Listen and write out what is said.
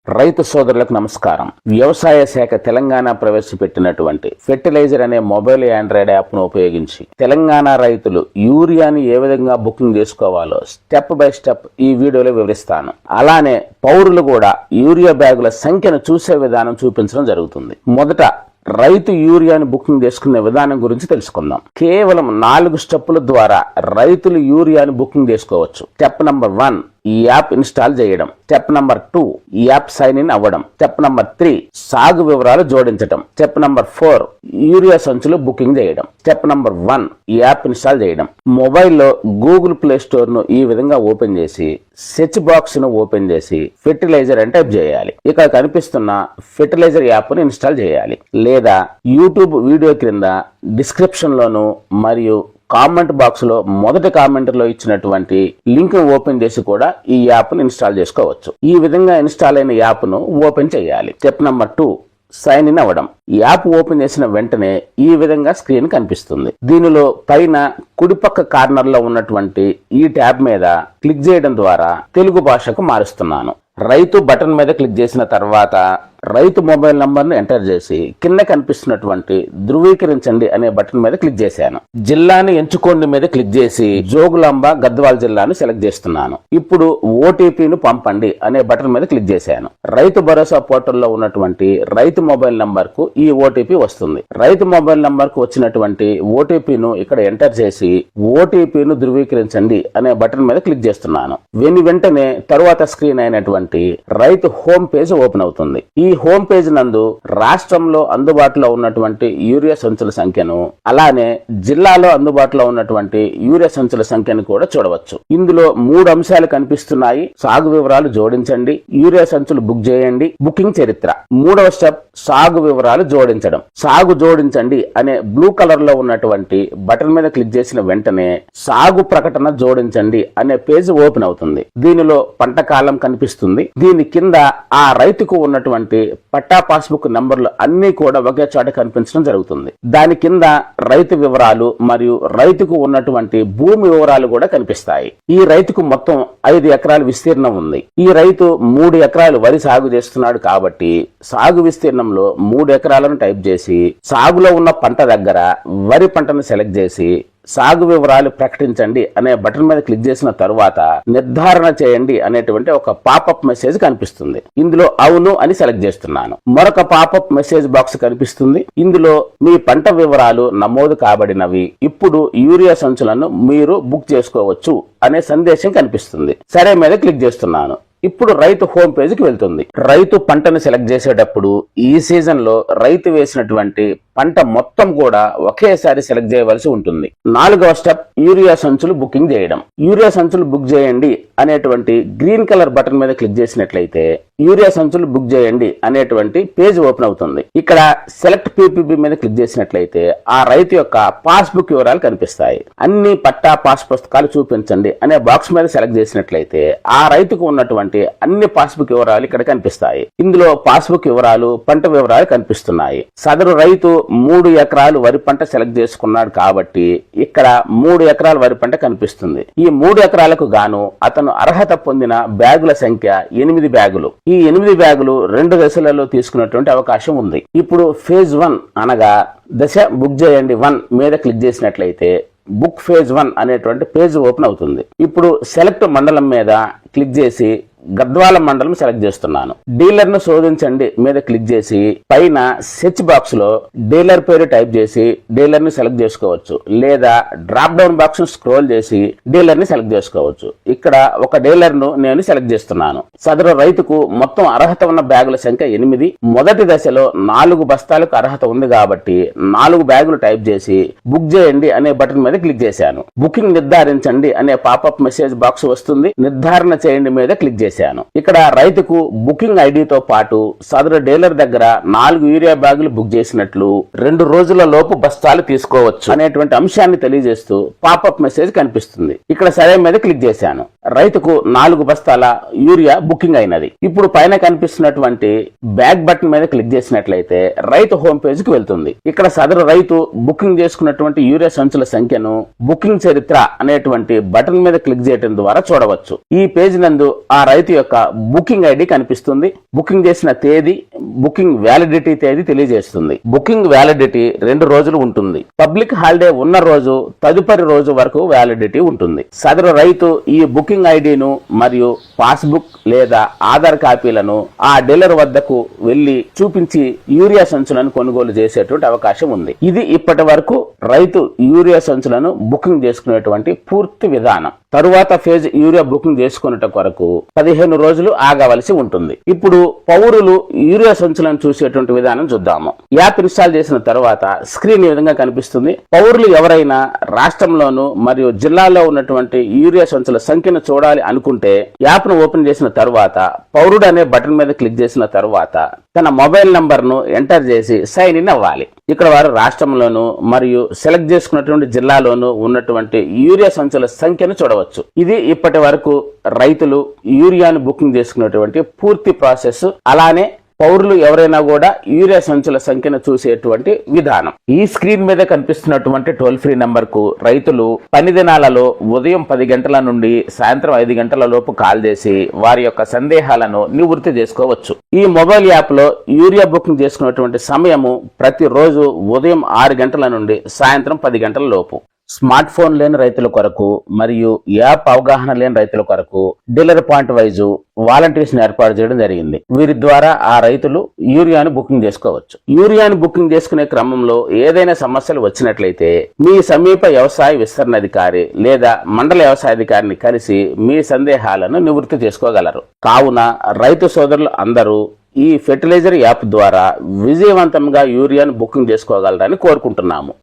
రైతు సోదరులకు నమస్కారం. వ్యవసాయ శాఖ తెలంగాణ ప్రవేశపెట్టినటువంటి ఫెర్టిలైజర్ అనే మొబైల్ ఆండ్రాయిడ్ యాప్ ను ఉపయోగించి తెలంగాణ రైతులు యూరియాని ఏ విధంగా బుకింగ్ చేసుకోవాలో స్టెప్ బై స్టెప్ ఈ వీడియోలో వివరిస్తాను. అలానే పౌరులు కూడా యూరియా బ్యాగుల సంఖ్యను చూసే విధానం చూపించడం జరుగుతుంది. మొదట రైతు యూరియాని బుకింగ్ చేసుకునే విధానం గురించి తెలుసుకుందాం. కేవలం 4 స్టెప్పుల ద్వారా రైతులు యూరియాని బుకింగ్ చేసుకోవచ్చు. స్టెప్ నంబర్ 1, ఈ యాప్ ఇన్స్టాల్ చేయడం. స్టెప్ నంబర్ 2, ఈ యాప్ సైన్ ఇన్ అవ్వడం. స్టెప్ నంబర్ 3, సాగు వివరాలు జోడించడం. స్టెప్ నంబర్ 4, యూరియా సంచులు బుకింగ్ చేయడం. స్టెప్ నంబర్ 1, ఈ యాప్ ఇన్స్టాల్ చేయడం. మొబైల్లో గూగుల్ ప్లే స్టోర్ ను ఈ విధంగా ఓపెన్ చేసి సెర్చ్ బాక్స్ ను ఓపెన్ చేసి ఫెర్టిలైజర్ అని టైప్ చేయాలి. ఇక్కడ కనిపిస్తున్న ఫెర్టిలైజర్ యాప్ ను ఇన్స్టాల్ చేయాలి. లేదా యూట్యూబ్ వీడియో క్రింద డిస్క్రిప్షన్ లోను మరియు కామెంట్ బాక్స్ లో మొదటి కామెంట్ లో ఇచ్చినటువంటి లింక్ ఓపెన్ చేసి కూడా ఈ యాప్ ను ఇన్స్టాల్ చేసుకోవచ్చు. ఈ విధంగా ఇన్స్టాల్ అయిన యాప్ ను ఓపెన్ చేయాలి. స్టెప్ నంబర్ 2, సైన్ ఇన్ అవ్వడం. యాప్ ఓపెన్ చేసిన వెంటనే ఈ విధంగా స్క్రీన్ కనిపిస్తుంది. దీనిలో పైన కుడిపక్క కార్నర్ లో ఉన్నటువంటి ఈ ట్యాబ్ మీద క్లిక్ చేయడం ద్వారా తెలుగు భాషకు మారుస్తున్నాను. రైతు బటన్ మీద క్లిక్ చేసిన తర్వాత రైతు మొబైల్ నంబర్ ను ఎంటర్ చేసి కింద కనిపిస్తున్నటువంటి ధృవీకరించండి అనే బటన్ మీద క్లిక్ చేశాను. జిల్లాని ఎంచుకోండి మీద క్లిక్ చేసి జోగులాంబ గద్వాల్ జిల్లాను సెలెక్ట్ చేస్తున్నాను. ఇప్పుడు ఓటీపీను పంపండి అనే బటన్ మీద క్లిక్ చేశాను. రైతు భరోసా పోర్టల్లో ఉన్నటువంటి రైతు మొబైల్ నంబర్ కు ఈ ఓటీపీ వస్తుంది. రైతు మొబైల్ నంబర్ కు వచ్చినటువంటి ఓటీపీను ఇక్కడ ఎంటర్ చేసి ఓటీపీను ధృవీకరించండి అనే బటన్ మీద క్లిక్ చేస్తున్నాను. వెంటనే తరువాత స్క్రీన్ అయినటువంటి రైతు హోమ్ పేజ్ ఓపెన్ అవుతుంది. ఈ హోమ్ పేజ్ నందు రాష్ట్రంలో అందుబాటులో ఉన్నటువంటి యూరియా సంచుల సంఖ్యను అలానే జిల్లాలో అందుబాటులో ఉన్నటువంటి యూరియా సంచుల సంఖ్యను కూడా చూడవచ్చు. ఇందులో 3 అంశాలు కనిపిస్తున్నాయి. సాగు వివరాలు జోడించండి, యూరియా సంచులు బుక్ చేయండి, బుకింగ్ చరిత్ర. 3వ స్టెప్ సాగు వివరాలు జోడించడం. సాగు జోడించండి అనే బ్లూ కలర్ లో ఉన్నటువంటి బటన్ మీద క్లిక్ చేసిన వెంటనే సాగు ప్రకటన జోడించండి అనే పేజ్ ఓపెన్ అవుతుంది. దీనిలో పంట కాలం కనిపిస్తుంది. దీని కింద ఆ రైతుకు ఉన్నటువంటి పట్టా పాస్బుక్ నంబర్లు అన్ని కూడా ఒకే చోట కనిపించడం జరుగుతుంది. దాని కింద రైతు వివరాలు మరియు రైతుకు ఉన్నటువంటి భూమి వివరాలు కూడా కనిపిస్తాయి. ఈ రైతుకు మొత్తం 5 ఎకరాల విస్తీర్ణం ఉంది. ఈ రైతు 3 ఎకరాలు వరి సాగు చేస్తున్నాడు కాబట్టి సాగు విస్తీర్ణంలో 3 ఎకరాలను టైప్ చేసి సాగులో ఉన్న పంట దగ్గర వరి పంటను సెలెక్ట్ చేసి సాగు వివరాలు ప్రకటించండి అనే బటన్ మీద క్లిక్ చేసిన తరువాత నిర్ధారణ చేయండి అనేటువంటి ఒక పాపప్ మెసేజ్ కనిపిస్తుంది. ఇందులో అవును అని సెలెక్ట్ చేస్తున్నాను. మరొక పాపప్ మెసేజ్ బాక్స్ కనిపిస్తుంది. ఇందులో మీ పంట వివరాలు నమోదు కాబడినవి, ఇప్పుడు యూరియా సంచులను మీరు బుక్ చేసుకోవచ్చు అనే సందేశం కనిపిస్తుంది. సరే మీద క్లిక్ చేస్తున్నాను. ఇప్పుడు రైతు హోమ్ పేజీకి వెళ్తుంది. రైతు పంటను సెలెక్ట్ చేసేటప్పుడు ఈ సీజన్ లో రైతు వేసినటువంటి పంట మొత్తం కూడా ఒకేసారి సెలెక్ట్ చేయవలసి ఉంటుంది. 4వ స్టెప్ యూరియా సంచులు బుకింగ్ చేయడం. యూరియా సంచులు బుక్ చేయండి అనేటువంటి గ్రీన్ కలర్ బటన్ మీద క్లిక్ చేసినట్లయితే యూరియా సంచులు బుక్ చేయండి అనేటువంటి పేజ్ ఓపెన్ అవుతుంది. ఇక్కడ సెలెక్ట్ పీపీబీ మీద క్లిక్ చేసినట్లయితే ఆ రైతు యొక్క పాస్బుక్ వివరాలు కనిపిస్తాయి. అన్ని పట్టా పాస్ పుస్తకాలు చూపించండి అనే బాక్స్ మీద సెలెక్ట్ చేసినట్లయితే ఆ రైతుకు ఉన్నటువంటి అన్ని పాస్బుక్ వివరాలు ఇక్కడ కనిపిస్తాయి. ఇందులో పాస్బుక్ వివరాలు, పంట వివరాలు కనిపిస్తున్నాయి. సదరు రైతు 3 ఎకరాలు వరి పంట సెలెక్ట్ చేసుకున్నాడు కాబట్టి ఇక్కడ 3 ఎకరాల వరి పంట కనిపిస్తుంది. ఈ 3 ఎకరాలకు గాను అతను అర్హత పొందిన బ్యాగుల సంఖ్య 8 బ్యాగులు. ఈ 8 బ్యాగులు 2 దశలలో తీసుకున్నటువంటి అవకాశం ఉంది. ఇప్పుడు ఫేజ్ 1 అనగా దశ బుక్ చేయండి 1 మీద క్లిక్ చేసినట్లయితే బుక్ ఫేజ్ 1 అనేటువంటి పేజ్ ఓపెన్ అవుతుంది. ఇప్పుడు సెలెక్ట్ మండలం మీద క్లిక్ చేసి గద్వాల మండలం సెలెక్ట్ చేస్తున్నాను. డీలర్ ను శోధించండి మీద క్లిక్ చేసి పైన సెర్చ్ బాక్స్ లో డీలర్ పేరు టైప్ చేసి డీలర్ ని సెలెక్ట్ చేసుకోవచ్చు. లేదా డ్రాప్ డౌన్ బాక్స్ ను స్క్రోల్ చేసి డీలర్ ని సెలెక్ట్ చేసుకోవచ్చు. ఇక్కడ ఒక డీలర్ ను నేను సెలెక్ట్ చేస్తున్నాను. సదరు రైతుకు మొత్తం అర్హత ఉన్న బ్యాగుల సంఖ్య 8. మొదటి దశలో 4 బస్తాలకు అర్హత ఉంది కాబట్టి 4 బ్యాగులు టైప్ చేసి బుక్ చేయండి అనే బటన్ మీద క్లిక్ చేశాను. బుకింగ్ నిర్ధారించండి అనే పాపప్ మెసేజ్ బాక్స్ వస్తుంది. నిర్ధారణ చేయండి మీద క్లిక్ చేశాను. ఇక్కడ రైతుకు బుకింగ్ ఐడితో పాటు సదరు డీలర్ దగ్గర 4 యూరియా బ్యాగులు బుక్ చేసినట్లు 2 రోజుల లోపు బస్తాలు తీసుకోవచ్చు అనేటువంటి అంశాన్ని తెలియజేస్తూ పాపప్ మెసేజ్ కనిపిస్తుంది. ఇక్కడ సరే మీద క్లిక్ చేశాను. రైతుకు 4 బస్తాల యూరియా బుకింగ్ అయినది. ఇప్పుడు పైన కనిపిస్తున్నటువంటి బ్యాక్ బటన్ మీద క్లిక్ చేసినట్లయితే రైతు హోమ్ పేజ్ కి వెళ్తుంది. ఇక్కడ సదరు రైతు బుకింగ్ చేసుకున్నటువంటి యూరియా సంచుల సంఖ్యను బుకింగ్ చరిత్ర అనేటువంటి బటన్ మీద క్లిక్ చేయడం ద్వారా చూడవచ్చు. ఈ పేజ్ నందు ఆ రైతు యొక్క బుకింగ్ ఐడి కనిపిస్తుంది. బుకింగ్ చేసిన తేదీ, బుకింగ్ వ్యాలిడిటీ తేదీ తెలియజేస్తుంది. బుకింగ్ వ్యాలిడిటీ 2 రోజులు ఉంటుంది. పబ్లిక్ హాలిడే ఉన్న రోజు తదుపరి రోజు వరకు వ్యాలిడిటీ ఉంటుంది. సదరు రైతు ఈ బుకింగ్ ఐడిను మరియు పాస్బుక్ లేదా ఆధార్ కాపీలను ఆ డీలర్ వద్దకు వెళ్లి చూపించి యూరియా సంచులను కొనుగోలు చేసేటువంటి అవకాశం ఉంది. ఇది ఇప్పటి వరకు రైతు యూరియా సంచులను బుకింగ్ చేసుకునేటువంటి పూర్తి విధానం. తరువాత ఫేజ్ యూరియా బుకింగ్ చేసుకునేట కొరకు 15 రోజులు ఆగవలసి ఉంటుంది. ఇప్పుడు పౌరులు యూరియా సంచులను చూసేటువంటి విధానం చూద్దాము. యాప్ ఇన్స్టాల్ చేసిన తర్వాత స్క్రీన్ ఈ విధంగా కనిపిస్తుంది. పౌరులు ఎవరైనా రాష్ట్రంలోను మరియు జిల్లాలో ఉన్నటువంటి యూరియా సంచుల సంఖ్యను చూడాలి అనుకుంటే యాప్ ను ఓపెన్ చేసిన తర్వాత పౌరుడు అనే బటన్ మీద క్లిక్ చేసిన తర్వాత తన మొబైల్ నంబర్ ను ఎంటర్ చేసి సైన్ ఇన్ అవ్వాలి. ఇక్కడ వారు రాష్ట్రంలోను మరియు సెలెక్ట్ చేసుకున్నటువంటి జిల్లాలోను ఉన్నటువంటి యూరియా సంచుల సంఖ్యను చూడవచ్చు. ఇది ఇప్పటి వరకు రైతులు యూరియాను బుకింగ్ చేసుకున్నటువంటి పూర్తి ప్రాసెస్. అలానే పౌరులు ఎవరైనా కూడా యూరియా సంచుల సంఖ్యను చూసేటువంటి విధానం. ఈ స్క్రీన్ మీద కనిపిస్తున్నటువంటి టోల్ ఫ్రీ నంబర్ కు రైతులు పని దినాలలో ఉదయం 10 గంటల నుండి సాయంత్రం 5 గంటల లోపు కాల్ చేసి వారి యొక్క సందేహాలను నివృత్తి చేసుకోవచ్చు. ఈ మొబైల్ యాప్ లో యూరియా బుకింగ్ చేసుకున్నటువంటి సమయము ప్రతిరోజు ఉదయం 6 గంటల నుండి సాయంత్రం 10 గంటల లోపు. స్మార్ట్ ఫోన్ లేని రైతుల కొరకు మరియు యాప్ అవగాహన లేని రైతుల కొరకు డీలర్ పాయింట్ వైజు వాలంటీర్స్ ని ఏర్పాటు చేయడం జరిగింది. వీరి ద్వారా ఆ రైతులు యూరియాను బుకింగ్ చేసుకోవచ్చు. యూరియాను బుకింగ్ చేసుకునే క్రమంలో ఏదైనా సమస్యలు వచ్చినట్లయితే మీ సమీప వ్యవసాయ విస్తరణ అధికారి లేదా మండల వ్యవసాయ అధికారిని కలిసి మీ సందేహాలను నివృత్తి చేసుకోగలరు. కావున రైతు సోదరులు అందరూ ఈ ఫెర్టిలైజర్ యాప్ ద్వారా విజయవంతంగా యూరియాను బుకింగ్ చేసుకోగలరని కోరుకుంటున్నాము.